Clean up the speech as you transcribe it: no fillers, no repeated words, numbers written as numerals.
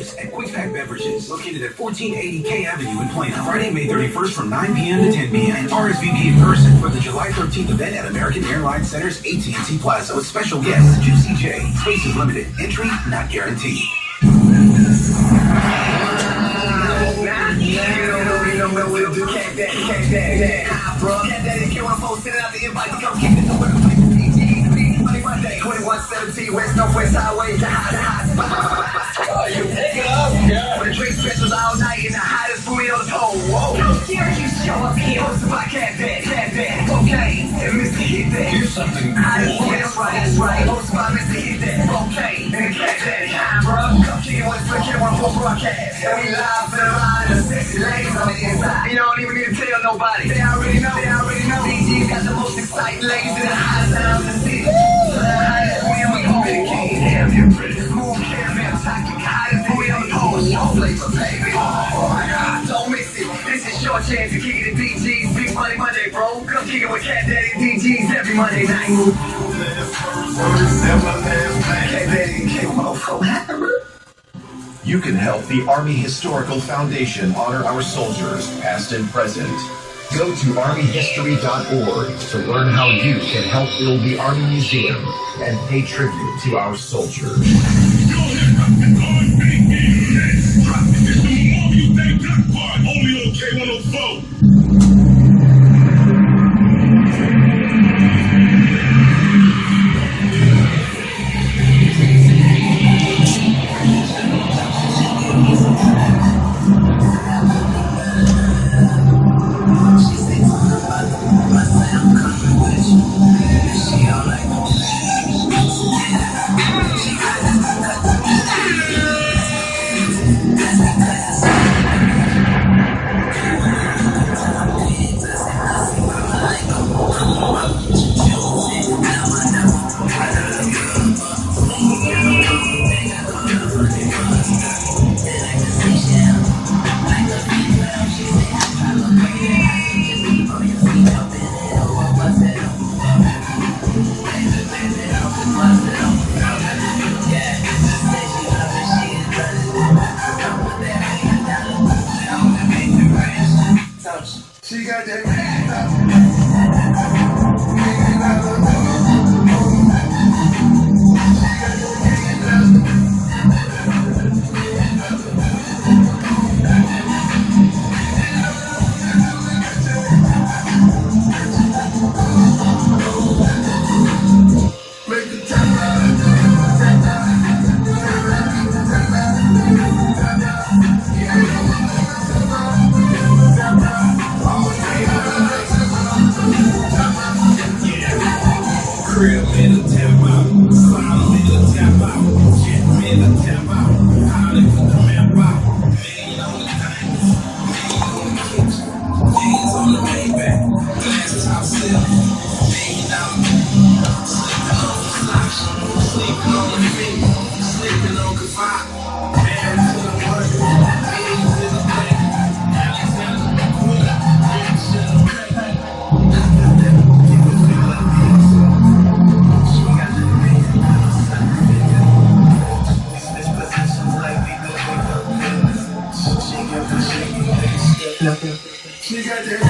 exclusives at Quick Pack Beverages, located at 1480 K Avenue in Plano. Friday, May 31st from 9 p.m. to 10 p.m. And RSVP in person for the July 13th event at American Airlines Center's AT&T Plaza with special guests Juicy J. Space is limited. Entry not guaranteed. Monday, 2117 West Northwest Highway, the hot. Oh, you pick it up, yeah. For the drink specials all night in the hottest booty on the pole. Whoa. How dare you show up here? Hosted by Cat Dad, okay, and Mr. Hit That. Here's something cool. That's right. Hosted by Mr. Hit That, okay, and Cat Dad. Bro, come kick it with Slick Kid on full broadcast. And we live for the line, the sexy ladies on the inside. You don't even need to tell nobody. They already know. DG's got the most exciting ladies in the hottest town in the city. Oh my God, don't miss it. This is your chance to kick it at DG's Big Money Monday, bro. Come kick it with Cat Daddy and DG's every Monday night. Cat Daddy and K104. You can help the Army Historical Foundation honor our soldiers, past and present. Go to armyhistory.org to learn how you can help build the Army Museum and pay tribute to our soldiers. Only on K104. She got that. She got that.